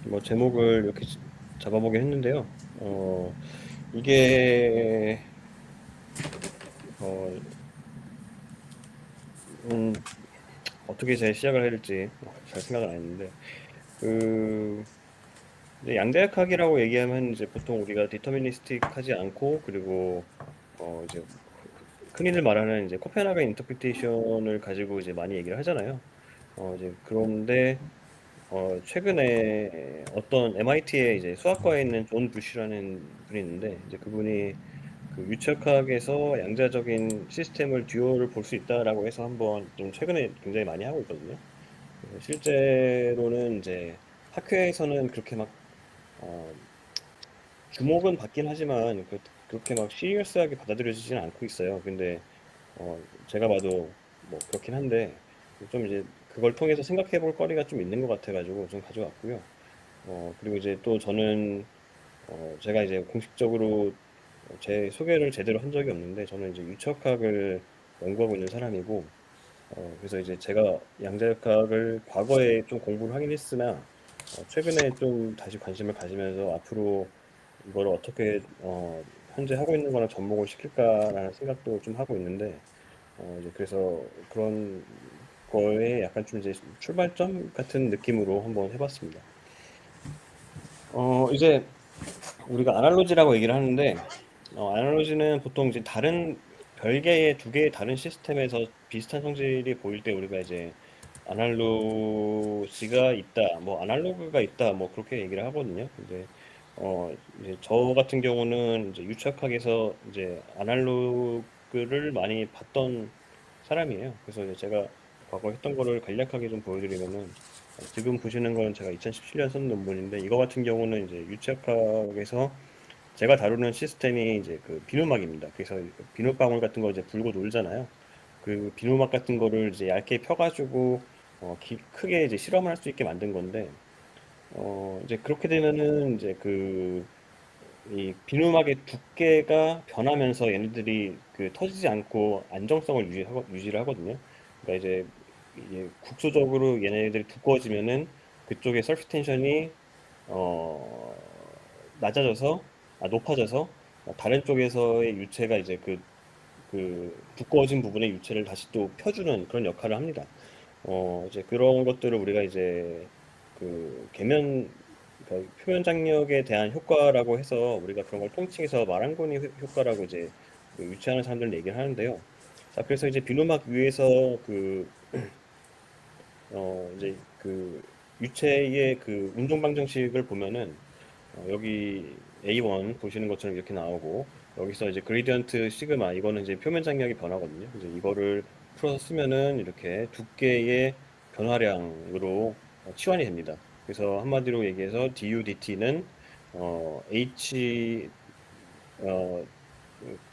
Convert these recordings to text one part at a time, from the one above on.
뭐 제목을 이렇게 잡아보긴 했는데요. 이게 어, 음, 어떻게 제 시작을 해야 될지 잘 생각을 안 했는데 그 이제 양대역학이라고 얘기하면 이제 보통 우리가 디터미니스틱하지 않고 그리고 이제 흔히들 말하는 이제 코펜하겐 인터프리테이션을 가지고 이제 많이 얘기를 하잖아요. 이제 그런데 최근에 어떤 MIT에 이제 수학과에 있는 존 부시라는 분이 있는데 이제 그분이 그 유척학에서 양자적인 시스템을 듀얼을 볼 수 있다라고 해서 한번 좀 최근에 굉장히 많이 하고 있거든요. 그래서 실제로는 이제 학회에서는 그렇게 막 어, 주목은 받긴 하지만 그렇게 막 시리어스하게 받아들여지지는 않고 있어요. 근데 제가 봐도 뭐 그렇긴 한데 좀 이제 그걸 통해서 생각해 볼 거리가 좀 있는 것 같아가지고 좀 가져왔고요. 그리고 이제 또 저는 제가 이제 공식적으로 제 소개를 제대로 한 적이 없는데 저는 이제 유척학을 연구하고 있는 사람이고 그래서 이제 제가 양자역학을 과거에 좀 공부를 하긴 했으나 최근에 좀 다시 관심을 가지면서 앞으로 이걸 어떻게 현재 하고 있는 거랑 접목을 시킬까라는 생각도 좀 하고 있는데 이제 그래서 그런 거에 약간 좀 이제 출발점 같은 느낌으로 한번 해봤습니다. 이제 우리가 아날로지라고 얘기를 하는데 아날로지는 보통 이제 다른 별개의 두 개의 다른 시스템에서 비슷한 성질이 보일 때 우리가 이제 아날로지가 있다, 뭐 아날로그가 있다, 뭐 그렇게 얘기를 하거든요. 근데 이제 저 같은 경우는 이제 유착학에서 이제 아날로그를 많이 봤던 사람이에요. 그래서 이제 제가 과거 했던 거를 간략하게 좀 보여드리면은 지금 보시는 건 제가 2017년 쓴 논문인데 이거 같은 경우는 이제 유착학에서 제가 다루는 시스템이 이제 그 비누막입니다. 그래서 비누방울 같은 거 이제 불고 놀잖아요. 그 비누막 같은 거를 이제 얇게 펴가지고 크게 이제 실험을 할 수 있게 만든 건데 이제 그렇게 되면은 이제 이 비누막의 두께가 변하면서 얘네들이 그 터지지 않고 안정성을 유지를 하거든요. 그러니까 이게 국소적으로 얘네들이 두꺼워지면은 그쪽에 서피스 텐션이 어, 낮아져서 높아져서 다른 쪽에서의 유체가 이제 그 두꺼워진 부분의 유체를 다시 또 펴주는 그런 역할을 합니다. 이제 그런 것들을 우리가 이제 계면 그러니까 표현 장력에 대한 효과라고 해서 우리가 그런 걸 통칭해서 마랑고니 효과라고 이제 유치하는 사람들 얘기를 하는데요. 자, 그래서 이제 비누막 위에서 이제 유체의 그 운동 방정식을 보면은 여기 A1 보시는 것처럼 이렇게 나오고 여기서 이제 그레디언트 시그마 이거는 이제 표면 장력의 변화거든요. 이제 이거를 풀어서 쓰면은 이렇게 두께의 변화량으로 치환이 됩니다. 그래서 한마디로 얘기해서 DU/DT는 H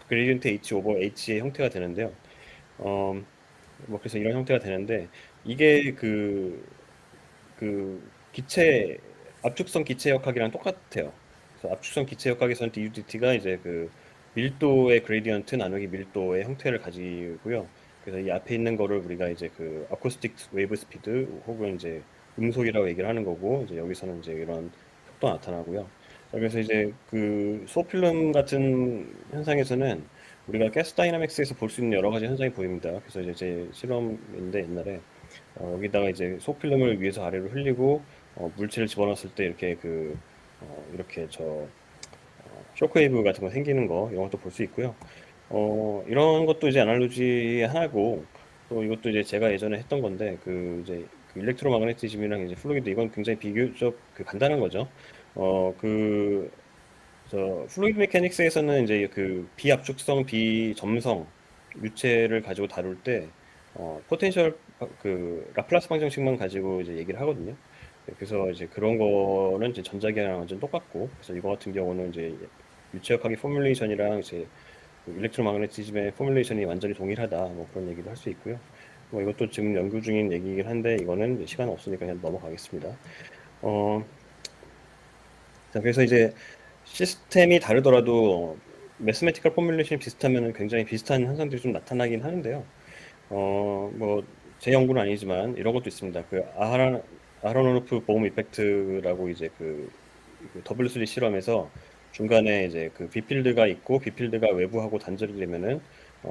그레디언트 H 오버 H의 형태가 되는데요. 어, 뭐 그래서 이런 형태가 되는데 이게 기체 압축성 기체 역학이랑 똑같아요. 그래서 압축성 기체 역학에서는 DUDT가 이제 밀도의 그레디언트 나누기 밀도의 형태를 가지고요. 그래서 이 앞에 있는 거를 우리가 이제 아코스틱 웨이브 스피드 혹은 이제 음속이라고 얘기를 하는 거고 이제 여기서는 이제 이런 속도가 나타나고요. 자, 그래서 이제 소필름 같은 현상에서는 우리가 가스 다이나믹스에서 볼 수 있는 여러 가지 현상이 보입니다. 그래서 이제 제 실험인데 옛날에 여기다가 이제 소필름을 위에서 아래로 흘리고 물체를 집어넣었을 때 이렇게 이렇게 쇼크웨이브 같은 거 생기는 거 이런 것도 볼 수 있고요. 이런 것도 이제 아날로지 하나고 또 이것도 이제 제가 예전에 했던 건데 이제 일렉트로마그네티즘이랑 이제 플루이드 이건 굉장히 비교적 간단한 거죠. 어, 그, 플루이드 메카닉스에서는 이제 비압축성, 비점성 유체를 가지고 다룰 때 포텐셜 라플라스 방정식만 가지고 이제 얘기를 하거든요. 네, 그래서 이제 그런 거는 이제 전자기랑 완전 똑같고 그래서 이거 같은 경우는 이제 유체역학의 포뮬레이션이랑 이제 일렉트로마그네티즘의 포뮬레이션이 완전히 동일하다 뭐 그런 얘기도 할 수 있고요. 뭐 이것도 지금 연구 중인 얘기이긴 한데 이거는 이제 시간 없으니까 그냥 넘어가겠습니다. 어, 자, 그래서 이제 시스템이 다르더라도 매스메티컬 포뮬레이션이 비슷하면 굉장히 비슷한 현상들이 좀 나타나긴 하는데요. 뭐 제 연구는 아니지만 이런 것도 있습니다. 아하로노프 보험 이펙트라고 이제 그 W3 실험에서 중간에 이제 그 비필드가 있고 비필드가 외부하고 단절이 되면은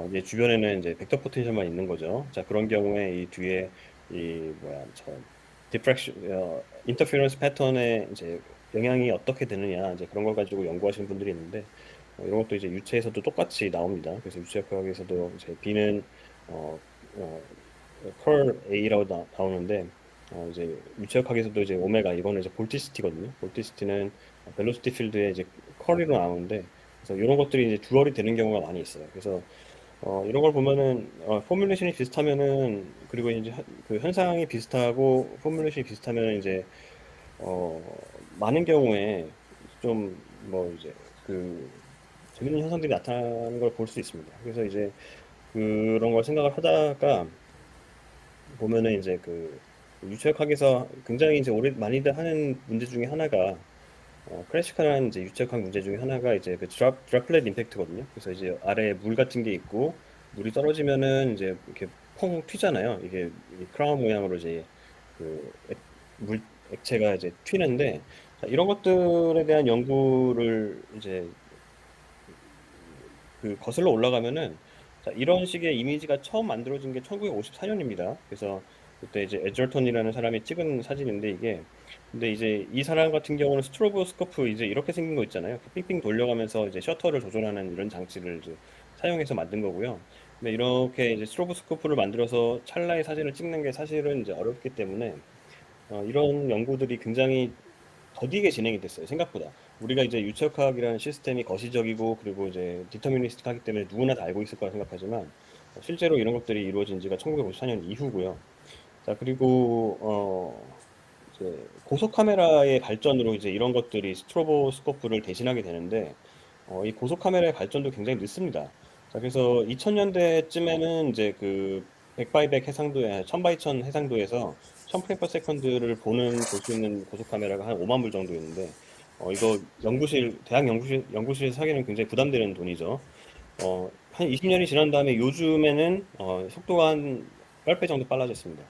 이제 주변에는 이제 벡터 포텐셜만 있는 거죠. 자, 그런 경우에 이 뒤에 이 뭐야 저 디프렉션 인터페런스 패턴에 이제 영향이 어떻게 되느냐 이제 그런 걸 가지고 연구하시는 분들이 있는데 이런 것도 이제 유체에서도 똑같이 나옵니다. 그래서 유체역학에서도 이제 B는 어, 어, 컬 A라고 나오는데 이제 유체역학에서도 이제 오메가 이거는 이제 볼티시티거든요. 볼티시티는 벨로시티 필드에 이제 컬이로 나오는데 그래서 이런 것들이 이제 듀얼이 되는 경우가 많이 있어요. 그래서 이런 걸 보면은 포뮬레이션이 비슷하면은 그리고 이제 그 현상이 비슷하고 포뮬레이션이 비슷하면 이제 많은 경우에 좀 뭐 이제 그 재밌는 현상들이 나타나는 걸 볼 수 있습니다. 그래서 이제 그런 걸 생각을 하다가 보면은 이제 그 유체역학에서 굉장히 이제 오래 많이들 하는 문제 중에 하나가 클래식한 이제 유체역학 문제 중에 하나가 이제 그 드랍플렛 임팩트거든요. 그래서 이제 아래에 물 같은 게 있고 물이 떨어지면은 이제 이렇게 펑 튀잖아요. 이게 이 크라운 모양으로 이제 그 액체가 이제 튀는데 자, 이런 것들에 대한 연구를 이제 그 거슬러 올라가면은 자, 이런 식의 이미지가 처음 만들어진 게 1954년입니다. 그래서 그때 이제 에저턴이라는 사람이 찍은 사진인데 이게 근데 이제 이 사람 같은 경우는 스트로보스코프 이제 이렇게 생긴 거 있잖아요. 그 삥삥 돌려가면서 이제 셔터를 조절하는 이런 장치를 이제 사용해서 만든 거고요. 근데 이렇게 이제 스트로보스코프를 만들어서 찰나의 사진을 찍는 게 사실은 이제 어렵기 때문에 이런 연구들이 굉장히 더디게 진행이 됐어요. 생각보다. 우리가 이제 유체역학이라는 시스템이 거시적이고 그리고 이제 디터미니스틱하기 때문에 누구나 다 알고 있을 거라 생각하지만 실제로 이런 것들이 이루어진 지가 1954년 이후고요. 자, 그리고 이제 고속 카메라의 발전으로 이제 이런 것들이 스트로보스코프를 대신하게 되는데 이 고속 카메라의 발전도 굉장히 늦습니다. 자, 그래서 2000년대쯤에는 이제 그 100 바이 100 해상도에 1000 바이 1000 해상도에서 1000 프레임 퍼 세컨드를 볼 수 있는 고속 카메라가 한 5만 불 정도 있는데 이거 대학 연구실에서 사기는 굉장히 부담되는 돈이죠. 한 20년이 지난 다음에 요즘에는 속도가 한 10배 정도 빨라졌습니다.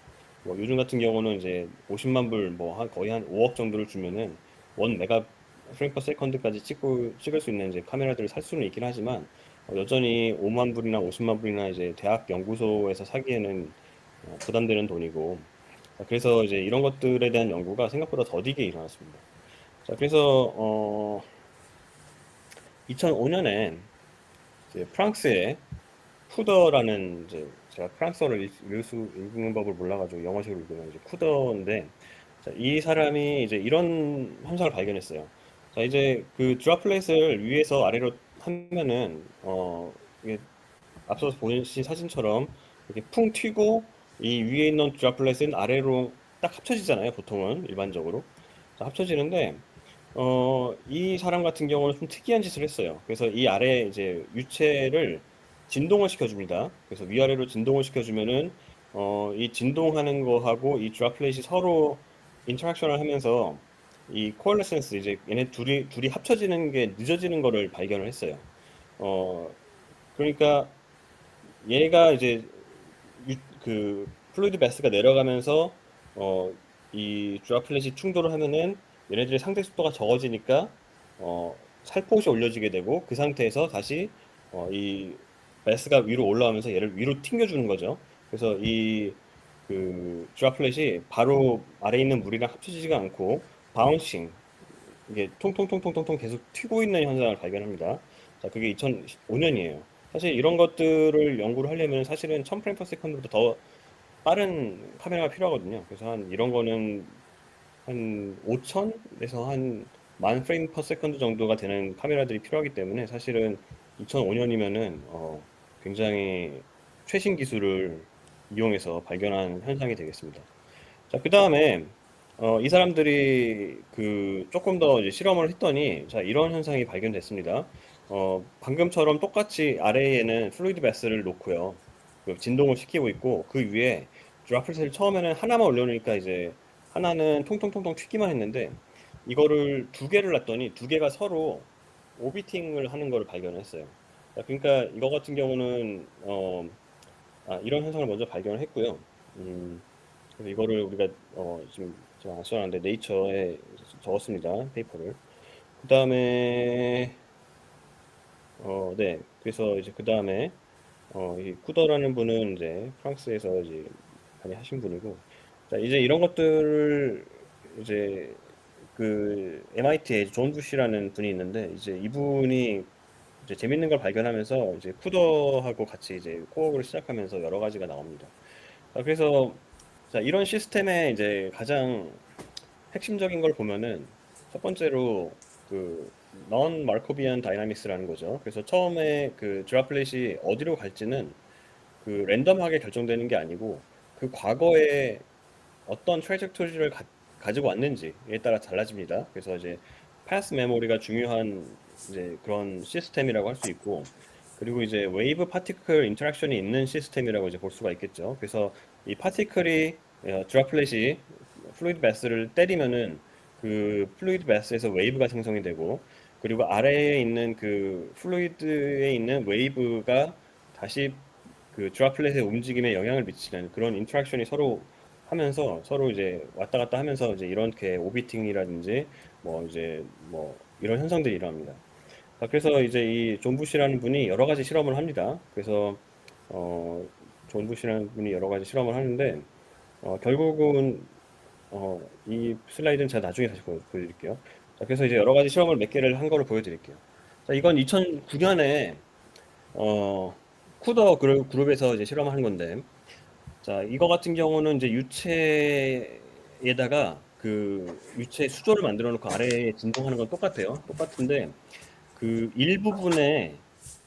뭐 요즘 같은 경우는 이제 50만 불, 뭐 거의 한 5억 정도를 주면은 1 메가 프레임 퍼 세컨드까지 찍을 수 있는 이제 카메라들을 살 수는 있긴 하지만 여전히 5만 불이나 50만 불이나 이제 대학 연구소에서 사기에는 부담되는 돈이고 그래서 이제 이런 것들에 대한 연구가 생각보다 더디게 일어났습니다. 자, 그래서 2005년에 이제 프랑스의 쿠더라는 이제 제가 프랑스어를 읽는 법을 몰라가지고 영어식으로 읽으면 이제 쿠더인데 자, 이 사람이 이제 이런 현상을 발견했어요. 자, 이제 그 드랍플렛을 위에서 아래로 하면은 이게 앞서서 보신 사진처럼 이렇게 풍 튀고 이 위에 있는 드랍플렛은 아래로 딱 합쳐지잖아요. 보통은 일반적으로 자, 합쳐지는데 이 사람 같은 경우는 좀 특이한 짓을 했어요. 그래서 이 아래 이제 유체를 진동을 시켜줍니다. 그래서 위아래로 진동을 시켜주면은 이 진동하는 거하고 이 드랍플렛이 서로 인터랙션을 하면서 이 코알레센스 이제 얘네 둘이 합쳐지는 게 늦어지는 거를 발견을 했어요. 어 그러니까 얘가 이제 그 플루이드 베스가 내려가면서 어, 이 드랍플렛이 충돌을 하면은 얘네들의 상대 속도가 적어지니까 살포시 올려지게 되고 그 상태에서 다시 이 베스가 위로 올라오면서 얘를 위로 튕겨주는 거죠. 그래서 이 그 드랍플렛이 바로 아래에 있는 물이랑 합쳐지지가 않고 바운싱 이게 통통통통통통 계속 튀고 있는 현상을 발견합니다. 자, 그게 2005년이에요. 사실 이런 것들을 연구를 하려면 사실은 1000 프레임 퍼 세컨드보다 더 빠른 카메라가 필요하거든요. 그래서 한 이런 거는 한 5000에서 한 10,000 프레임 퍼 세컨드 정도가 되는 카메라들이 필요하기 때문에 사실은 2005년이면은 굉장히 최신 기술을 이용해서 발견한 현상이 되겠습니다. 자, 그 다음에 이 사람들이 그 조금 더 이제 실험을 했더니 자, 이런 현상이 발견됐습니다. 방금처럼 똑같이 아래에는 플루이드 베스를 놓고요. 그 진동을 시키고 있고 그 위에 드랍플렛을 처음에는 하나만 올려놓으니까 이제 하나는 통통통통 튀기만 했는데 이거를 두 개를 놨더니 두 개가 서로 오비팅을 하는 거를 발견했어요. 자, 그러니까 이거 같은 경우는 이런 현상을 먼저 발견을 했고요. 그래서 이거를 우리가 지금 좀 안 써놨는데 네이처에 적었습니다. 페이퍼를. 그 다음에 네. 그래서 이제 그 다음에 이 쿠더라는 분은 이제 프랑스에서 이제 많이 하신 분이고, 자 이제 이런 것들을 이제 그 MIT에 존 부시라는 분이 있는데 이제 이분이 이제 재밌는 걸 발견하면서 이제 쿠더하고 같이 이제 코어를 시작하면서 여러 가지가 나옵니다. 자, 그래서 자 이런 시스템의 이제 가장 핵심적인 걸 보면은 첫 번째로 그 non 마르코비안 다이나믹스라는 거죠. 그래서 처음에 그 드랍렛이 어디로 갈지는 그 랜덤하게 결정되는 게 아니고 그 과거에 어떤 트래젝토리를 가지고 왔는지에 따라 달라집니다. 그래서 이제 패스 메모리가 중요한 이제 그런 시스템이라고 할 수 있고, 그리고 이제 웨이브 파티클 인터랙션이 있는 시스템이라고 이제 볼 수가 있겠죠. 그래서 이 파티클이 드랍플렛이 플루이드 베스를 때리면은 그 플루이드 베스에서 웨이브가 생성이 되고, 그리고 아래에 있는 그 플루이드에 있는 웨이브가 다시 그 드랍플렛의 움직임에 영향을 미치는 그런 인터랙션이 서로 하면서 서로 이제 왔다 갔다 하면서 이제 이렇게 오비팅이라든지 뭐 이제 뭐 이런 현상들이 일어납니다. 자, 그래서 이제 이 존 부시라는 분이 여러 가지 실험을 합니다. 그래서 어, 존 부시라는 분이 여러 가지 실험을 하는데 결국은 이 슬라이드는 제가 나중에 다시 보여드릴게요. 자, 그래서 이제 여러 가지 실험을 몇 개를 한 거를 보여드릴게요. 자, 이건 2009년에 쿠더 그룹에서 이제 실험을 한 건데, 자, 이거 같은 경우는 이제 유체에다가 그 유체 수조를 만들어 놓고 아래에 진동하는 건 똑같아요. 똑같은데 그 일부분에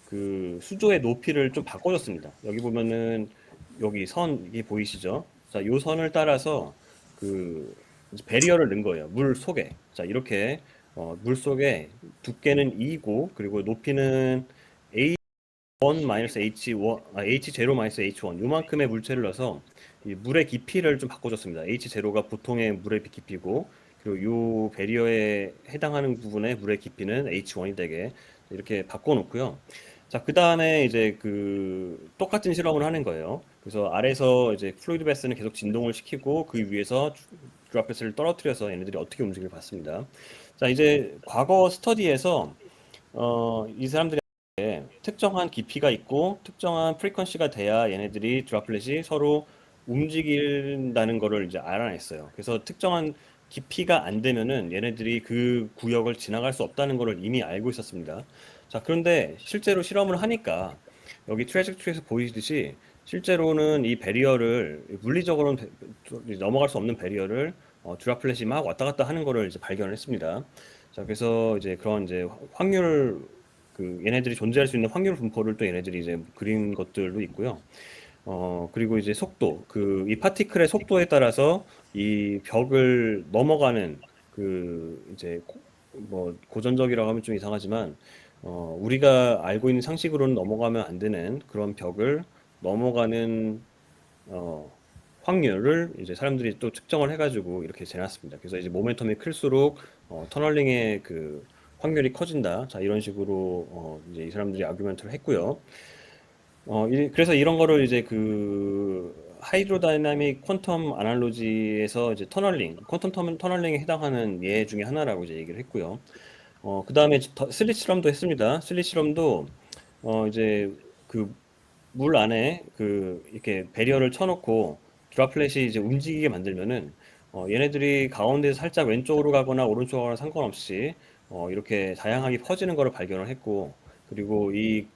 그 수조의 높이를 좀 바꿔줬습니다. 여기 보면은 여기 선 이게 보이시죠? 자, 요 선을 따라서 그 이제 배리어를 넣은 거예요. 물 속에. 자, 이렇게 물 속에 두께는 2고 그리고 높이는 1 마이너스 H1, H0 마이너스 H1 요만큼의 물체를 넣어서 이 물의 깊이를 좀 바꿔줬습니다. H0가 보통의 물의 깊이고 그리고 요 배리어에 해당하는 부분의 물의 깊이는 H1이 되게 이렇게 바꿔놓고요. 자, 그 다음에 이제 그 똑같은 실험을 하는 거예요. 그래서 아래서 이제 플루이드 베스는 계속 진동을 시키고 그 위에서 드랍렛을 떨어뜨려서 얘네들이 어떻게 움직이를 봤습니다. 자, 이제 과거 스터디에서 이 사람들이 특정한 깊이가 있고 특정한 프리퀀시가 돼야 얘네들이 드랍렛이 서로 움직인다는 거를 이제 알아냈어요. 그래서 특정한 깊이가 안 되면은 얘네들이 그 구역을 지나갈 수 없다는 거를 이미 알고 있었습니다. 자, 그런데 실제로 실험을 하니까 여기 트레젝토리에서 보이듯이 실제로는 이 배리어를 물리적으로는 넘어갈 수 없는 배리어를 드랍렛이 막 왔다 갔다 하는 거를 이제 발견을 했습니다. 자, 그래서 이제 그런 이제 확률 그 얘네들이 존재할 수 있는 확률 분포를 또 얘네들이 이제 그린 것들도 있고요. 그리고 이제 속도, 그 이 파티클의 속도에 따라서 이 벽을 넘어가는 그 이제 뭐 고전적이라고 하면 좀 이상하지만 우리가 알고 있는 상식으로는 넘어가면 안 되는 그런 벽을 넘어가는 어, 확률을 이제 사람들이 또 측정을 해가지고 이렇게 재놨습니다. 그래서 이제 모멘텀이 클수록 터널링의 그 확률이 커진다. 자, 이런 식으로 이제 이 사람들이 아규멘트를 했고요. 그래서 이런 거를 이제 그 하이드로다이나믹 퀀텀 아날로지에서 이제 터널링에 해당하는 예 중에 하나라고 이제 얘기를 했고요. 그 다음에 슬릿 실험도 했습니다. 슬릿 실험도 이제 그 물 안에 그 이렇게 배리어를 쳐놓고 드랍렛이 이제 움직이게 만들면은 얘네들이 가운데서 살짝 왼쪽으로 가거나 오른쪽으로 가거나 상관없이 이렇게 다양하게 퍼지는 것을 발견을 했고 그리고 이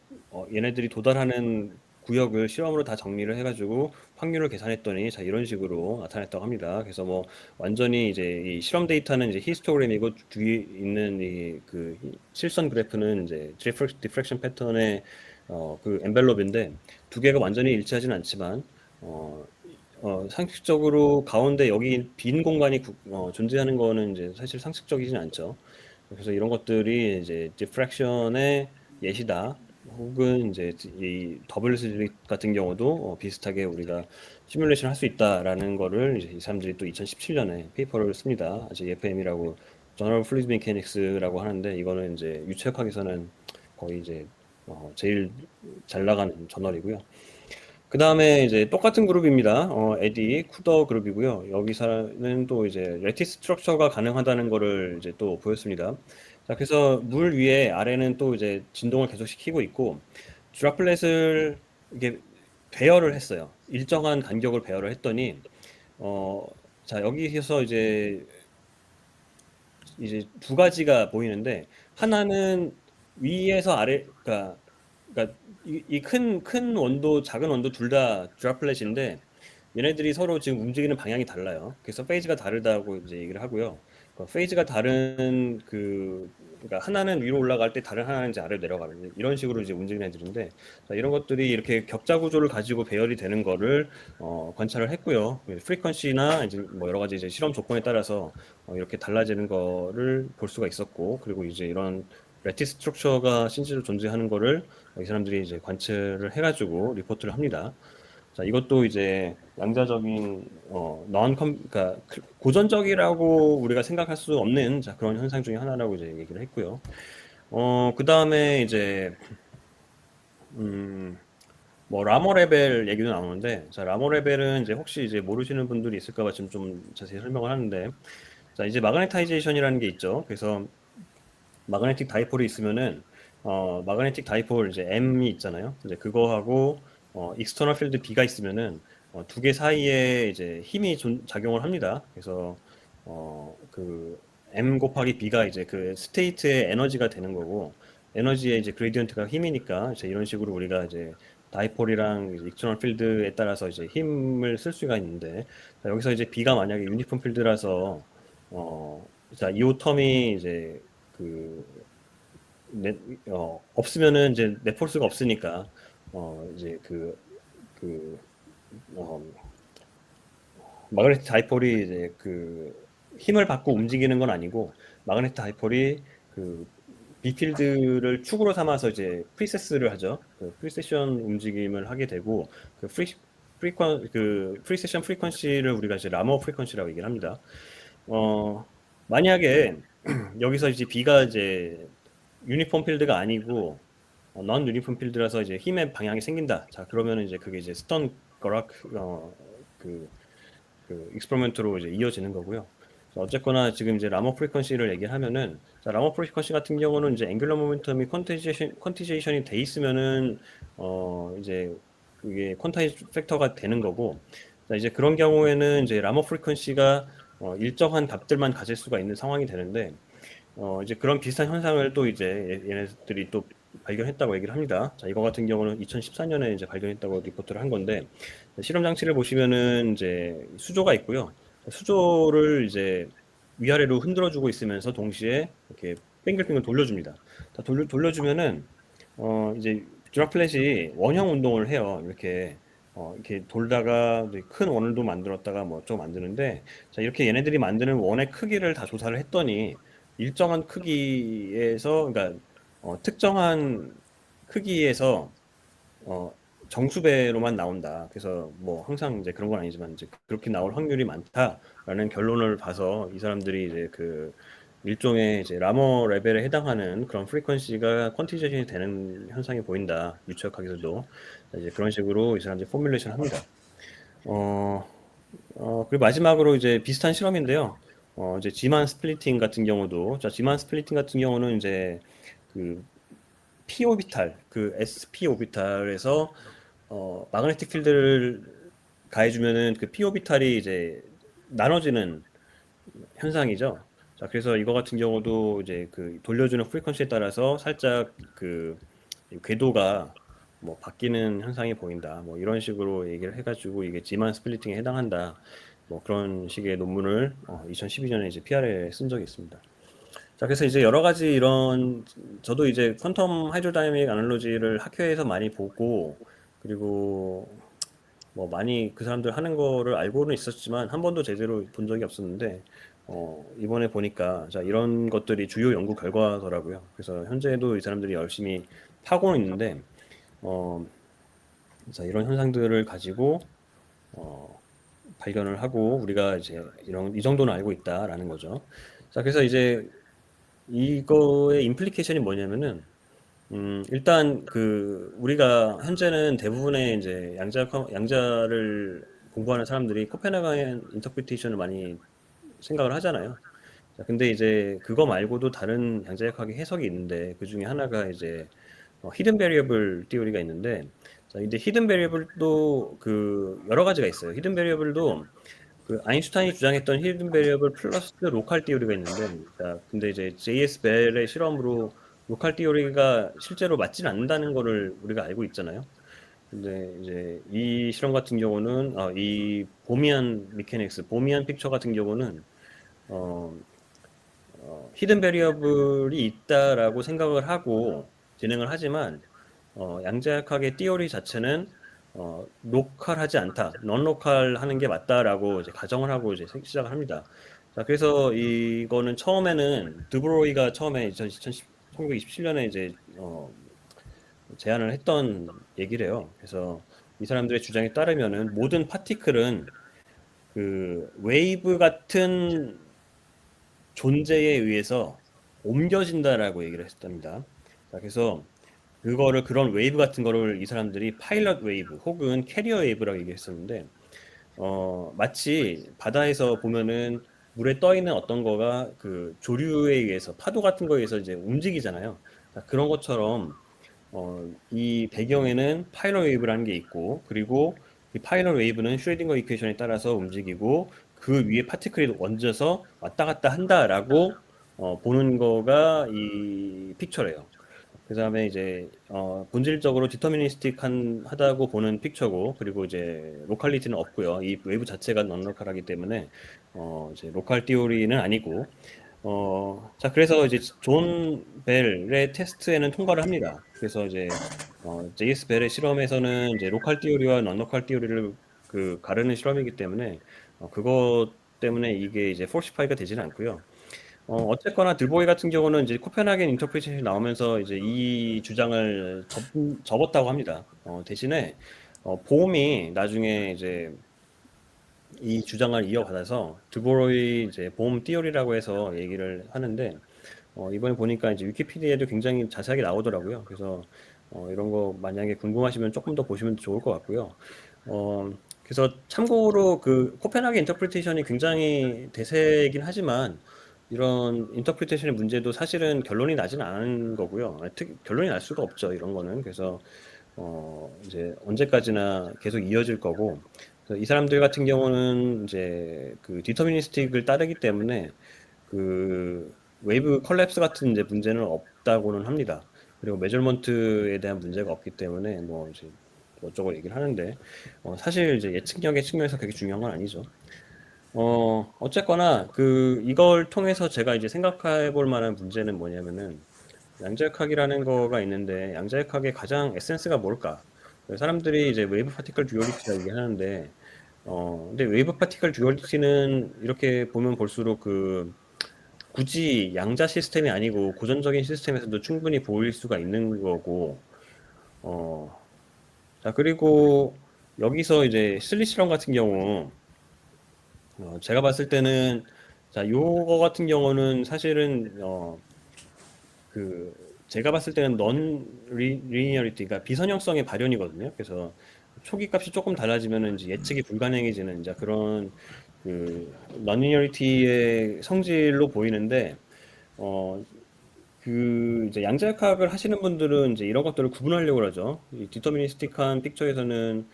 얘네들이 도달하는 구역을 실험으로 다 정리를 해가지고 확률을 계산했더니 자 이런 식으로 나타냈다고 합니다. 그래서 뭐 완전히 이제 이 실험 데이터는 이제 히스토그램이고 뒤에 있는 이 그 실선 그래프는 이제 디프렉션 패턴의 그 엔벨롭인데 두 개가 완전히 일치하진 않지만 어, 상식적으로 가운데 여기 빈 공간이 존재하는 거는 이제 사실 상식적이진 않죠. 그래서 이런 것들이 이제 디프랙션의 예시다. 혹은 이제 이 더블 슬릿 같은 경우도 비슷하게 우리가 시뮬레이션 할 수 있다라는 거를 이제 이 사람들이 또 2017년에 페이퍼를 씁니다. 아직 FM이라고 Journal of Fluid Mechanics라고 하는데 이거는 이제 유체역학에서는 거의 이제 제일 잘 나가는 저널이고요. 그 다음에 이제 똑같은 그룹입니다. 에디 쿠더 그룹이고요. 여기서는 또 이제 레티스 스트럭처가 가능하다는 거를 이제 또 보였습니다. 자, 그래서 물 위에 아래는 또 이제 진동을 계속 시키고 있고, 드랍플렛을 이게 배열을 했어요. 일정한 간격을 배열을 했더니, 어, 자, 여기서 이제 두 가지가 보이는데, 하나는 위에서 아래, 그러니까 이 큰 원도, 작은 원도 둘 다 드랍플렛인데, 얘네들이 서로 지금 움직이는 방향이 달라요. 그래서 페이지가 다르다고 이제 얘기를 하고요. 페이지가 다른 그러니까 하나는 위로 올라갈 때 다른 하나는 이제 아래로 내려가는 이런 식으로 이제 움직이는 애들인데, 자, 이런 것들이 이렇게 격자 구조를 가지고 배열이 되는 거를 관찰을 했고요. 프리퀀시나 이제 뭐 여러 가지 이제 실험 조건에 따라서 이렇게 달라지는 거를 볼 수가 있었고, 그리고 이제 이런 레티 스트럭처가 실제로 존재하는 거를 이 사람들이 이제 관찰을 해가지고 리포트를 합니다. 자, 이것도 이제 양자적인 그러니까 고전적이라고 우리가 생각할 수 없는 자, 그런 현상 중에 하나라고 이제 얘기를 했고요. 그다음에 이제 음, 뭐 라모 레벨 얘기도 나오는데, 자, 라모 레벨은 이제 혹시 이제 모르시는 분들이 있을까 봐 지금 좀 자세히 설명을 하는데, 자, 이제 마그네타이제이션이라는 게 있죠. 그래서 마그네틱 다이폴이 있으면은 마그네틱 다이폴 이제 M이 있잖아요. 이제 그거하고 익스터널 필드 B가 있으면은 두 개 사이에 이제 힘이 작용을 합니다. 그래서 그 M 곱하기 B가 이제 그 스테이트의 에너지가 되는 거고, 에너지의 이제 그레디언트가 힘이니까 이제 이런 식으로 우리가 이제 다이폴이랑 익스터널 필드에 따라서 이제 힘을 쓸 수가 있는데, 자, 여기서 이제 B가 만약에 유니폼 필드라서 자, 이 텀이 이제 그 없으면은 이제 네폴스가 없으니까 이제 그 어, 마그네틱 다이폴이 이제 그 힘을 받고 움직이는 건 아니고, 마그네틱 다이폴이 그 비필드를 축으로 삼아서 이제 프리세스를 하죠. 그 프리세션 움직임을 하게 되고, 그 프리세션 프리퀀시를 우리가 이제 라머 프리퀀시라고 얘기를 합니다. 어 만약에 여기서 이제 B가 이제 유니폼 필드가 아니고 넌 유니폼 필드라서 이제 힘의 방향이 생긴다. 자, 그러면은 이제 그게 이제 스턴 거락 그, 그 익스퍼리먼트로 이제 이어지는 거고요. 자, 어쨌거나 지금 이제 라모 프리퀀시를 얘기하면은, 자, 라모 프리퀀시 같은 경우는 이제 앵귤러 모멘텀이 퀀티제이션이 돼 있으면은 이제 그게 퀀타이즈 팩터가 되는 거고, 자, 이제 그런 경우에는 이제 라모 프리퀀시가 일정한 값들만 가질 수가 있는 상황이 되는데, 이제 그런 비슷한 현상을 또 이제 얘네들이 또 발견했다고 얘기를 합니다. 자, 이거 같은 경우는 2014년에 이제 발견했다고 리포트를 한 건데, 실험 장치를 보시면은 이제 수조가 있고요. 수조를 이제 위아래로 흔들어주고 있으면서 동시에 이렇게 뱅글뱅글 돌려줍니다. 다 돌려주면은 이제 드랍플렛이 원형 운동을 해요. 이렇게 돌다가 이제 큰 원을도 만들었다가 뭐 좀 만드는데, 자, 이렇게 얘네들이 만드는 원의 크기를 다 조사를 했더니 일정한 크기에서, 그러니까 특정한 크기에서 어, 정수배로만 나온다. 그래서 뭐 항상 이제 그런 건 아니지만 이제 그렇게 나올 확률이 많다라는 결론을 봐서 이 사람들이 이제 그 일종의 이제 라머 레벨에 해당하는 그런 프리퀀시가 퀀티제이션이 되는 현상이 보인다. 유추학하기서도 이제 그런 식으로 이 사람들이 포뮬레이션 합니다. 어, 그리고 마지막으로 이제 비슷한 실험인데요. 이제 지만 스플리팅 같은 경우도, 자, 지만 스플리팅 같은 경우는 이제 그 p 오비탈, 그 sp 오비탈에서 마그네틱 필드를 가해주면은 그 p 오비탈이 이제 나눠지는 현상이죠. 자, 그래서 이거 같은 경우도 이제 그 돌려주는 프리퀀시에 따라서 살짝 그 궤도가 뭐 바뀌는 현상이 보인다. 뭐 이런 식으로 얘기를 해가지고 이게 지만 스플리팅에 해당한다. 뭐 그런 식의 논문을 2012년에 이제 PR에 쓴 적이 있습니다. 자, 그래서 이제 여러 가지 이런, 저도 이제 퀀텀 하이드로다이내믹 아날로지를 학회에서 많이 보고, 그리고 뭐 많이 그 사람들 하는 거를 알고는 있었지만 한 번도 제대로 본 적이 없었는데, 이번에 보니까 자, 이런 것들이 주요 연구 결과더라고요. 그래서 현재도 이 사람들이 열심히 파고는 있는데, 어, 자, 이런 현상들을 가지고 발견을 하고 우리가 이제 이 정도는 알고 있다라는 거죠. 자, 그래서 이제 이거의 임플리케이션이 뭐냐면은, 일단 우리가 현재는 대부분의 이제 양자를 공부하는 사람들이 코펜하겐 인터프리테이션을 많이 생각을 하잖아요. 자, 근데 이제 그거 말고도 다른 양자역학의 해석이 있는데 그 중에 하나가 이제 히든 베리어블 띠오리가 있는데, 자, 근데 히든 베리어블도 여러 가지가 있어요. 히든 베리어블도 아인슈타인이 주장했던 히든 베리어블 플러스 로컬 띠오리가 있는데, 자, 근데 이제 JS 벨의 실험으로 로컬 띠오리가 실제로 맞지는 않는다는 거를 우리가 알고 있잖아요. 근데 이제 이 실험 같은 경우는 이 보미안 미케닉스, 보미안 픽처 같은 경우는 어, 히든 베리어블이 있다라고 생각을 하고 진행을 하지만 양자역학의 띠오리 자체는 로컬하지 않다, 넌 로컬 하는 게 맞다라고 이제 가정을 하고 이제 시작을 합니다. 자, 그래서 이거는 처음에는 드브로이가 처음에 1927년에 이제 제안을 했던 얘기래요. 그래서 이 사람들의 주장에 따르면은 모든 파티클은 웨이브 같은 존재에 의해서 옮겨진다라고 얘기를 했답니다. 자, 그래서 그런 웨이브 같은 거를 이 사람들이 파일럿 웨이브 혹은 캐리어 웨이브라고 얘기했었는데, 마치 바다에서 보면은 물에 떠 있는 어떤 거가 조류에 의해서 파도 같은 거에 의해서 이제 움직이잖아요. 자, 그런 것처럼 이 배경에는 파일럿 웨이브라는 게 있고, 그리고 이 파일럿 웨이브는 슈레딩거 이퀘이션에 따라서 움직이고 그 위에 파티클이 얹어서 왔다 갔다 한다라고 보는 거가 이 픽처래요. 그 다음에 이제 본질적으로 하다고 보는 픽처고, 그리고 이제 로컬리티는 없고요. 이 웨이브 자체가 넌로컬하기 때문에 이제 로컬 띠오리는 아니고, 자, 그래서 이제 존 벨의 테스트에는 통과를 합니다. 그래서 이제 JS 벨의 실험에서는 이제 로컬 띠오리와 넌로컬 띠오리를 가르는 실험이기 때문에 그것 때문에 이게 이제 폴시파이가 되지는 않고요. 어쨌거나 드보이 같은 경우는 이제 코펜하겐 인터프리테이션이 나오면서 이제 이 주장을 접었다고 합니다. 대신에 보험이 나중에 이제 이 주장을 이어받아서 드보로이 이제 보험 띠오리라고 해서 얘기를 하는데, 이번에 보니까 이제 위키피디아에도 굉장히 자세하게 나오더라고요. 그래서 이런 거 만약에 궁금하시면 조금 더 보시면 좋을 것 같고요. 그래서 참고로 코펜하겐 인터프리테이션이 굉장히 대세이긴 하지만 이런 인터프리테이션의 문제도 사실은 결론이 나지는 않은 거고요. 결론이 날 수가 없죠. 이런 거는. 그래서 이제 언제까지나 계속 이어질 거고, 그래서 이 사람들 같은 경우는 이제 디터미니스틱을 따르기 때문에 웨이브 컬랩스 같은 이제 문제는 없다고는 합니다. 그리고 메저먼트에 대한 문제가 없기 때문에 뭐 이제 어쩌고 얘기를 하는데, 사실 이제 예측력의 측면에서 그게 중요한 건 아니죠. 어쨌거나 이걸 통해서 제가 이제 생각해 볼 만한 문제는 뭐냐면은 양자역학이라는 거가 있는데, 양자역학의 가장 에센스가 뭘까? 사람들이 이제 웨이브 파티클 듀얼리티라 얘기하는데, 근데 웨이브 파티클 듀얼리티는 이렇게 보면 볼수록 굳이 양자 시스템이 아니고 고전적인 시스템에서도 충분히 보일 수가 있는 거고, 어, 자, 그리고 여기서 이제 슬릿 실험 같은 경우, 제가 봤을 때는, 자, 요거 같은 경우는 사실은, 그, 제가 봤을 때는 리니어리티, 그러니까 비선형성의 발현이거든요. 그래서 초기 값이 조금 달라지면 이제 예측이 불가능해지는 이제 그런 non-linearity의 성질로 보이는데, 어, 이제 양자역학을 하시는 분들은 이제 이런 것들을 구분하려고 그러죠. 이 디터미니스틱한 픽처에서는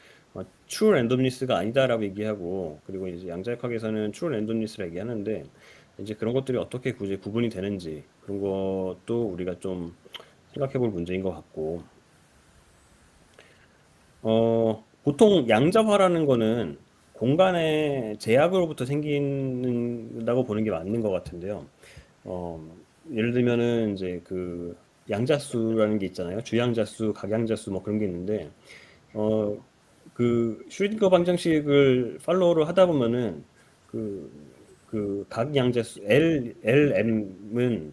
true randomness가 아니다라고 얘기하고, 그리고 이제 양자역학에서는 true randomness라고 얘기하는데, 이제 그런 것들이 어떻게 굳이 구분이 되는지 그런 것도 우리가 좀 생각해 볼 문제인 것 같고, 보통 양자화라는 거는 공간의 제약으로부터 생긴다고 보는 게 맞는 것 같은데요. 예를 들면은 이제 양자수라는 게 있잖아요. 주양자수, 각양자수 뭐 그런 게 있는데, 어, 슈리딩거 방정식을 팔로우를 하다 보면은 그, 각양자수 LM은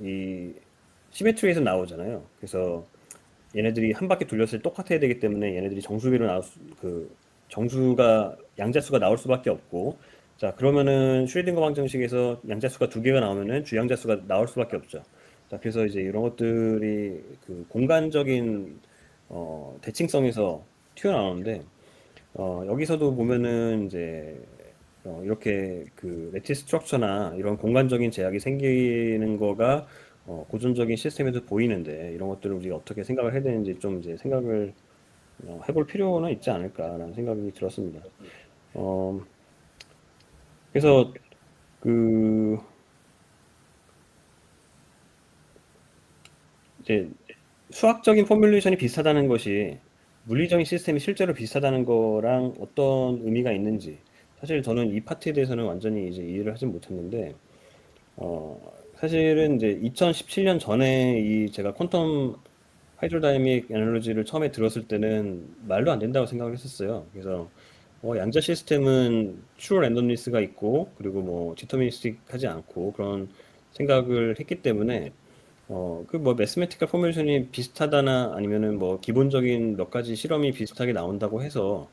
이 시메트리에서 나오잖아요. 그래서 얘네들이 한 바퀴 돌렸을 때 똑같아야 되기 때문에 얘네들이 정수비로 정수가 양자수가 나올 수밖에 없고, 자, 그러면은 슈레딩거 방정식에서 양자수가 두 개가 나오면은 주양자수가 나올 수밖에 없죠. 자, 그래서 이제 이런 것들이 그 공간적인 대칭성에서 튀어나오는데 여기서도 보면은 이제 이렇게 그 레티스 스트럭처나 이런 공간적인 제약이 생기는 거가 고전적인 시스템에도 보이는데 이런 것들을 우리가 어떻게 생각을 해야 되는지 좀 이제 생각을 해볼 필요는 있지 않을까라는 생각이 들었습니다. 어, 그래서 그 이제 수학적인 포뮬레이션이 비슷하다는 것이 물리적인 시스템이 실제로 비슷하다는 거랑 어떤 의미가 있는지 사실 저는 이 파트에 대해서는 완전히 이제 이해를 하진 못했는데 사실은 이제 2017년 전에 이 제가 퀀텀 하이드로다이내믹 에너지를 처음에 들었을 때는 말도 안 된다고 생각을 했었어요. 그래서 양자 시스템은 트루 랜덤리스가 있고 그리고 뭐 디터미니스틱하지 않고 그런 생각을 했기 때문에 그 뭐 매스메티컬 포메이션이 비슷하다나 아니면은 뭐 기본적인 몇 가지 실험이 비슷하게 나온다고 해서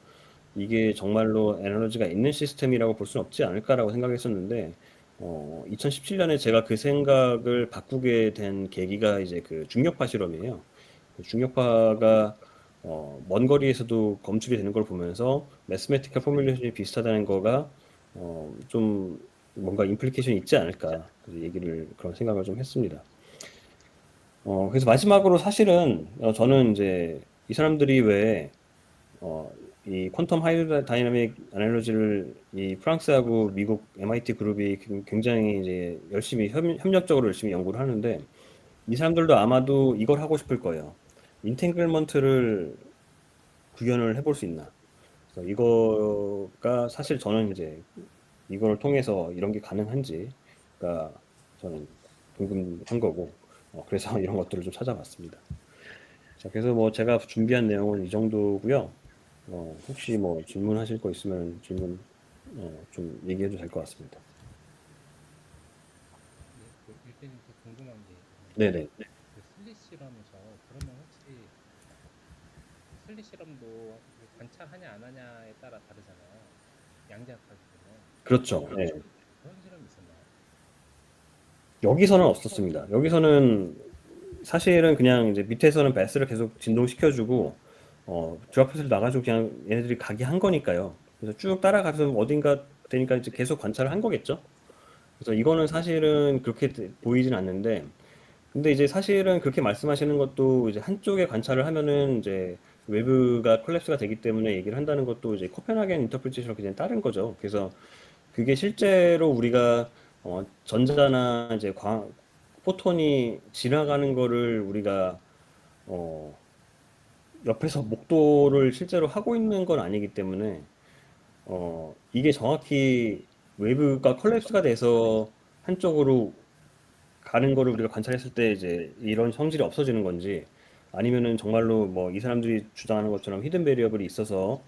이게 정말로 에너지가 있는 시스템이라고 볼 수는 없지 않을까라고 생각했었는데 2017년에 제가 그 생각을 바꾸게 된 계기가 이제 그 중력파 실험이에요. 그 중력파가 먼 거리에서도 검출이 되는 걸 보면서 매스메티컬 포뮬레이션이 비슷하다는 거가 좀 뭔가 임플리케이션이 있지 않을까 그래서 얘기를 그런 생각을 좀 했습니다. 그래서 마지막으로 사실은 저는 이제 이 사람들이 왜 어, 이 퀀텀 다이나믹 애널로지를 이 프랑스하고 미국 MIT 그룹이 굉장히 이제 열심히 협력적으로 열심히 연구를 하는데 이 사람들도 아마도 이걸 하고 싶을 거예요. 인탱글먼트를 구현을 해볼 수 있나? 그래서 이거가 사실 저는 이제 이걸 통해서 이런 게 가능한지가 저는 궁금한 거고 그래서 이런 것들을 좀 찾아봤습니다. 자, 그래서 뭐 제가 준비한 내용은 이 정도고요. 혹시 뭐 질문하실 거 있으면 질문 좀 얘기해도 될 것 같습니다. 네, 그 일단은 그 궁금한 게 있는데 네네. 그 슬릿 실험에서 그러면 혹시 그 슬릿 실험도 그 관찰하냐 안 하냐에 따라 다르잖아요. 양자역학이 되면 그렇죠. 네. 그런 실험이 있었나요? 여기서는 없었습니다. 여기서는 사실은 그냥 이제 밑에서는 배스를 계속 진동시켜주고 드랍슛을 나가지고 그냥 얘네들이 가게 한 거니까요. 그래서 쭉 따라가서 어딘가 되니까 이제 계속 관찰을 한 거겠죠. 그래서 이거는 사실은 그렇게 보이진 않는데 근데 이제 사실은 그렇게 말씀하시는 것도 이제 한쪽에 관찰을 하면은 이제 외부가 콜랩스가 되기 때문에 얘기를 한다는 것도 이제 코펜하겐 인터프리테이션과 그냥 다른 거죠. 그래서 그게 실제로 우리가 전자나 이제 포톤이 지나가는 거를 우리가 어, 옆에서 목도를 실제로 하고 있는 건 아니기 때문에 이게 정확히 외부가 콜랩스가 돼서 한쪽으로 가는 거를 우리가 관찰했을 때 이제 이런 성질이 없어지는 건지 아니면은 정말로 뭐 이 사람들이 주장하는 것처럼 히든 베리어블이 있어서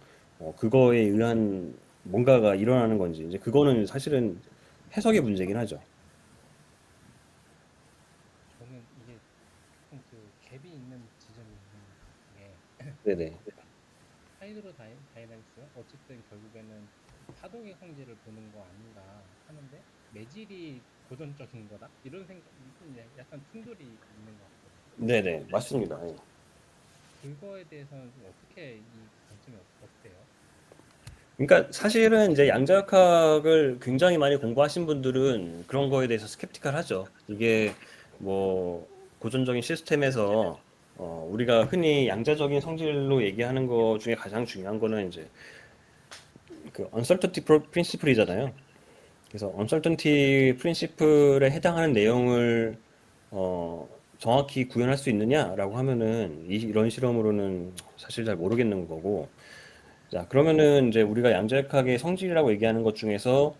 그거에 의한 뭔가가 일어나는 건지 이제 그거는 사실은 해석의 문제긴 하죠. 저는 이게 조금 그 갭이 있는 지점이 있는 게 네네. 다이내믹스가 어쨌든 결국에는 파동의 성질을 보는 거 아닌가 하는데 매질이 고전적인 거다 이런 생각 약간 충돌이 있는 것 같거든요. 네네. 맞습니다. 예. 그거에 대해서는 좀 어떻게 이 관점이 어때요? 그러니까 사실은 이제 양자역학을 굉장히 많이 공부하신 분들은 그런 거에 대해서 스kép티컬하죠. 이게 뭐 고전적인 시스템에서 우리가 흔히 양자적인 성질로 얘기하는 것 중에 가장 중요한 거는 이제 그 uncertainty principle이잖아요. 그래서 uncertainty principle에 해당하는 내용을 어, 정확히 구현할 수 있느냐라고 하면은 이런 실험으로는 사실 잘 모르겠는 거고 자, 그러면은 이제 우리가 양자역학의 성질이라고 얘기하는 것 중에서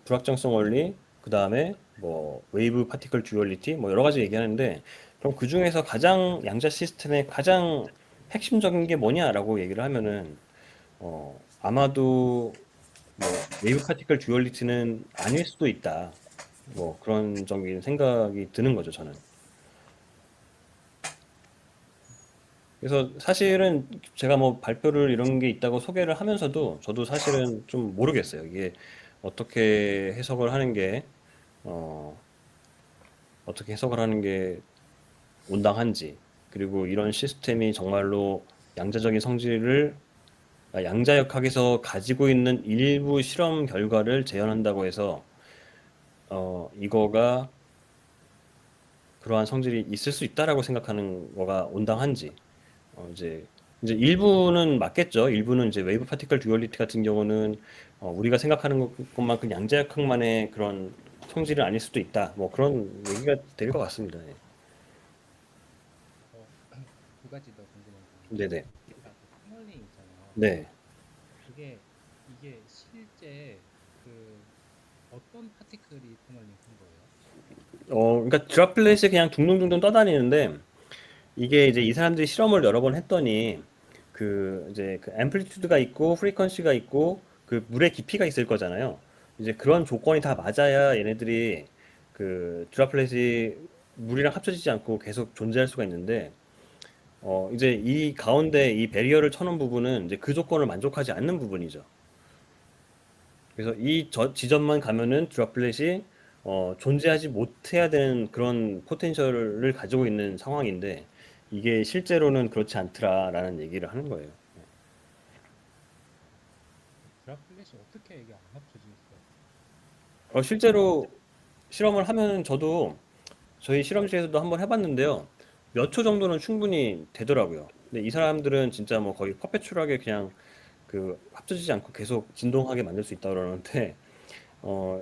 불확정성 원리, 그 다음에 뭐 웨이브 파티클 듀얼리티 뭐 여러 가지 얘기하는데 그럼 그 중에서 가장 양자 시스템의 가장 핵심적인 게 뭐냐라고 얘기를 하면은 아마도 뭐 웨이브 파티클 듀얼리티는 아닐 수도 있다. 뭐 그런 적인 생각이 드는 거죠, 저는. 그래서 사실은 제가 뭐 발표를 이런 게 있다고 소개를 하면서도 저도 사실은 좀 모르겠어요. 이게 어떻게 해석을 하는 게, 어, 어떻게 해석을 하는 게 온당한지, 그리고 이런 시스템이 정말로 양자적인 성질을 양자역학에서 가지고 있는 일부 실험 결과를 재현한다고 해서 이거가 그러한 성질이 있을 수 있다라고 생각하는 거가 온당한지. 이제 일부는 맞겠죠. 일부는 이제 웨이브 파티클 듀얼리티 같은 경우는 우리가 생각하는 것만큼 양자역학만의 그런 성질은 아닐 수도 있다. 뭐 그런 얘기가 될 것 같습니다. 예. 저 두 가지 더 궁금한 게 있는데, 네네. 아까 그 터널링 있잖아요. 네. 그게 이게 실제 그 어떤 파티클이 터널링 한 거예요? 그러니까 드랍플렛이 그냥 둥둥둥둥 떠다니는데 이게 이제 이 사람들이 실험을 여러 번 했더니 그 이제 그 앰플리튜드가 있고 프리퀀시가 있고 그 물의 깊이가 있을 거잖아요. 이제 그런 조건이 다 맞아야 얘네들이 그 드랍플렛이 물이랑 합쳐지지 않고 계속 존재할 수가 있는데 이제 이 가운데 이 배리어를 쳐놓은 부분은 이제 그 조건을 만족하지 않는 부분이죠. 그래서 이 지점만 가면은 드랍플렛이 존재하지 못해야 되는 그런 포텐셜을 가지고 있는 상황인데 이게 실제로는 그렇지 않더라라는 얘기를 하는 거예요. 드라플렛이 어떻게 이게 안 합쳐지겠어요? 실제로 실험을 하면 저도 저희 실험실에서도 한번 해봤는데요. 몇 초 정도는 충분히 되더라고요. 근데 이 사람들은 진짜 뭐 거의 퍼페츄얼하게 그냥 그 합쳐지지 않고 계속 진동하게 만들 수 있다 그러는데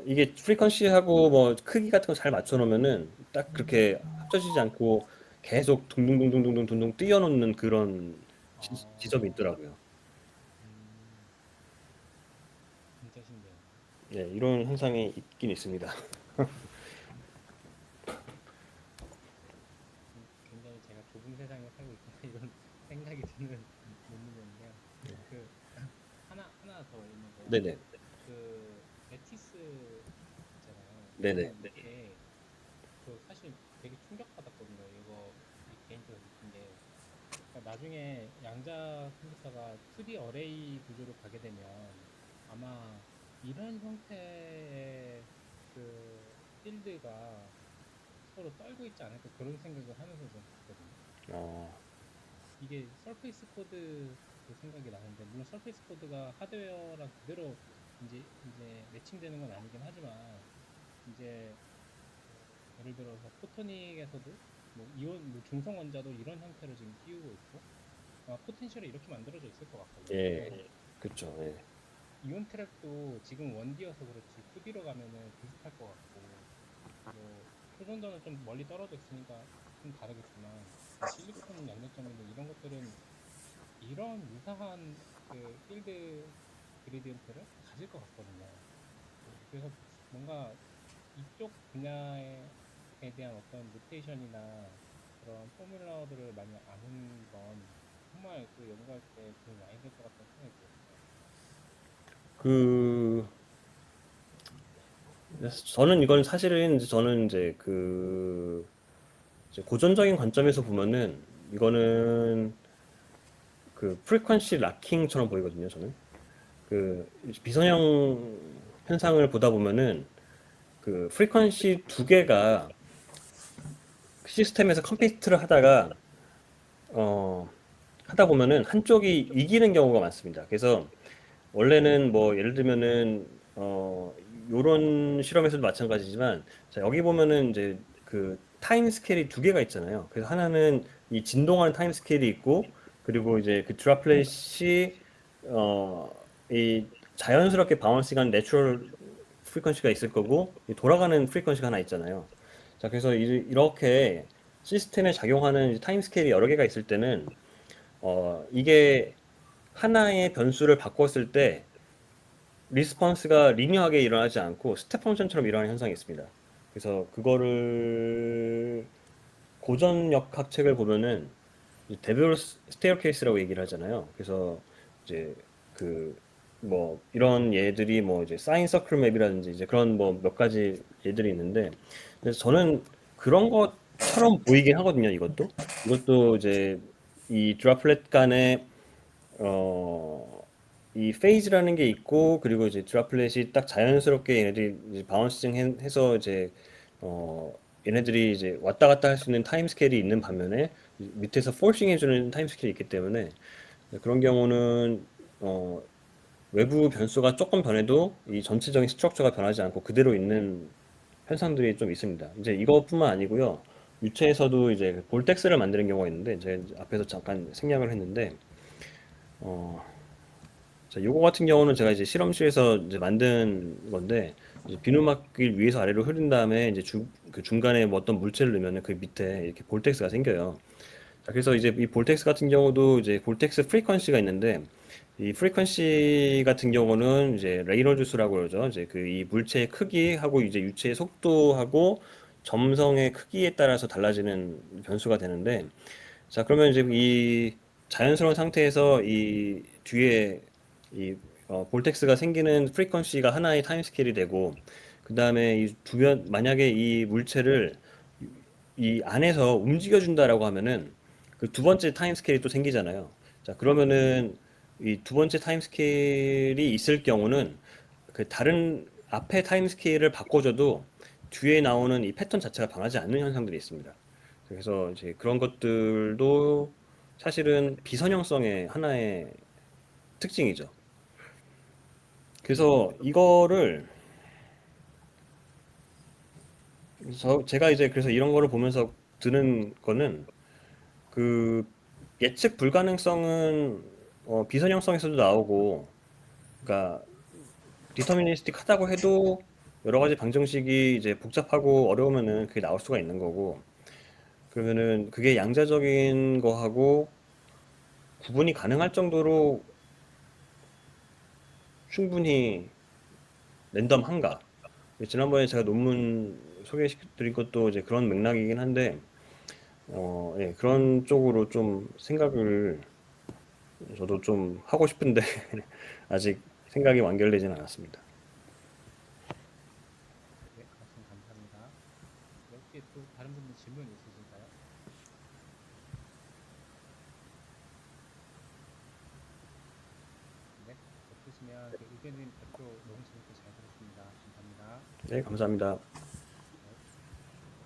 이게 프리퀀시하고 뭐 크기 같은 거 잘 맞춰놓으면은 딱 그렇게 합쳐지지 않고 계속 둥둥둥둥둥둥둥 뛰어놓는 그런 지점이 아, 있더라고요. 음, 진짜 신기하네. 예, 이런 현상이 있긴 있습니다. 굉장히 제가 좁은 세상에 살고 있구나 이런 생각이 드는 논문이었는데요. 그 하나 더 있는 거는 네네. 그 메티스 있잖아요. 네네. 저는 이게 저 사실 되게 충격받았거든요. 이거 개인적으로 느낀 게 나중에 양자 컴퓨터가 2D 어레이 구조로 가게 되면 아마 이런 형태의 그 필드가 서로 떨고 있지 않을까 그런 생각을 하면서 좀 봤거든요. 어, 이게 서페이스 코드 그 생각이 나는데 물론 서페이스 코드가 하드웨어랑 그대로 이제 매칭되는 건 아니긴 하지만 이제 예를 들어서 포토닉에서도 뭐 이온 뭐 중성 원자도 이런 형태로 지금 띄우고 있고 포텐셜이 이렇게 만들어져 있을 것 같거든요. 예, 그래서 그렇죠. 예. 이온 트랩도 지금 1D여서 그렇지 2D로 가면은 비슷할 것 같고 뭐 표준도는 좀 멀리 떨어져 있으니까 좀 다르겠지만 뭐 실리콘 양면점이나 이런 것들은 이런 유사한 그 필드 그레디언트를 가질 것 같거든요. 그래서 뭔가 이쪽 분야에 대한 어떤 노테이션이나 그런 포뮬러들을 많이 아는 건 정말 그 연구할 때 도움이 많이 될 것 같다는 생각이 들었어요. 그 저는 이건 사실은 저는 이제 이제 고전적인 관점에서 보면은 이거는 그 프리퀀시 락킹처럼 보이거든요. 저는 그 비선형 현상을 보다 보면은 그 프리퀀시 두 개가 시스템에서 컴피트를 어, 하다 보면은 한쪽이 이기는 경우가 많습니다. 그래서 원래는 뭐 예를 들면은 요런 실험에서도 마찬가지지만 자, 여기 보면은 이제 그 타임 스케일이 두 개가 있잖아요. 그래서 하나는 이 진동하는 타임 스케일이 있고 그리고 이제 그 드랍렛이 이 자연스럽게 바운싱하는 내추럴 프리퀀시가 있을 거고 이 돌아가는 프리퀀시가 하나 있잖아요. 자, 그래서 이렇게 시스템에 작용하는 이제 타임 스케일이 여러 개가 있을 때는 이게 하나의 변수를 바꿨을 때 리스폰스가 리니어하게 일어나지 않고 스텝 펑션처럼 일어나는 현상이 있습니다. 그래서 그거를 고전역학 책을 보면은 데빌 스테어케이스라고 얘기를 하잖아요. 그래서 이제 그 뭐 이런 예들이 뭐 이제 사인 서클 맵이라든지 이제 그런 뭐 몇 가지 예들이 있는데 그래서 저는 그런 것처럼 보이긴 하거든요. 이것도 이제 이 드랍렛 간의 어, 이 페이즈라는 게 있고 그리고 이제 드랍렛이 딱 자연스럽게 얘네들이 이제 바운싱 해서 이제 어, 얘네들이 이제 왔다 갔다 할 수 있는 타임 스케일이 있는 반면에 밑에서 포싱 해주는 타임 스케일이 있기 때문에 그런 경우는 어, 외부 변수가 조금 변해도 이 전체적인 스트럭처가 변하지 않고 그대로 있는 현상들이 좀 있습니다. 이제 이것뿐만 아니고요. 유체에서도 이제 볼텍스를 만드는 경우가 있는데 제가 이제 앞에서 잠깐 생략을 했는데 어, 자, 요거 같은 경우는 제가 이제 실험실에서 이제 만든 건데 이제 비누막을 위에서 아래로 흐른 다음에 이제 그 중간에 뭐 어떤 물체를 넣으면 그 밑에 이렇게 볼텍스가 생겨요. 자, 그래서 이제 이 볼텍스 같은 경우도 이제 볼텍스 프리퀀시가 있는데 이 프리퀀시 같은 경우는 이제 레이너드 수라고 그러죠. 이제 그 이 물체의 크기하고 이제 유체의 속도하고 점성의 크기에 따라서 달라지는 변수가 되는데 자, 그러면 이제 이 자연스러운 상태에서 이 뒤에 이 볼텍스가 생기는 프리퀀시가 하나의 타임 스케일이 되고 그 다음에 이 주변 만약에 이 물체를 이 안에서 움직여준다라고 하면은 그 두 번째 타임 스케일이 또 생기잖아요. 자, 그러면은 이 두 번째 타임 스케일이 있을 경우는 그 다른 앞에 타임 스케일을 바꿔줘도 뒤에 나오는 이 패턴 자체가 변하지 않는 현상들이 있습니다. 그래서 이제 그런 것들도 사실은 비선형성의 하나의 특징이죠. 그래서 이거를 제가 이제 그래서 이런 거를 보면서 드는 거는 그 예측 불가능성은 비선형성에서도 나오고, 그러니까 디터미니스틱 하다고 해도 여러 가지 방정식이 이제 복잡하고 어려우면은 그게 나올 수가 있는 거고, 그러면은 그게 양자적인 거하고 구분이 가능할 정도로 충분히 랜덤한가? 지난번에 제가 논문 소개시켜드린 것도 이제 그런 맥락이긴 한데, 예, 그런 쪽으로 좀 생각을 저도 좀 하고 싶은데 아직 생각이 완결되진 않았습니다. 네, 말씀 감사합니다. 네, 혹시 또 다른 분들 질문 있으신가요? 네, 없으시면 그 의견님 발표 너무 재밌게 잘 들었습니다. 감사합니다. 네, 감사합니다.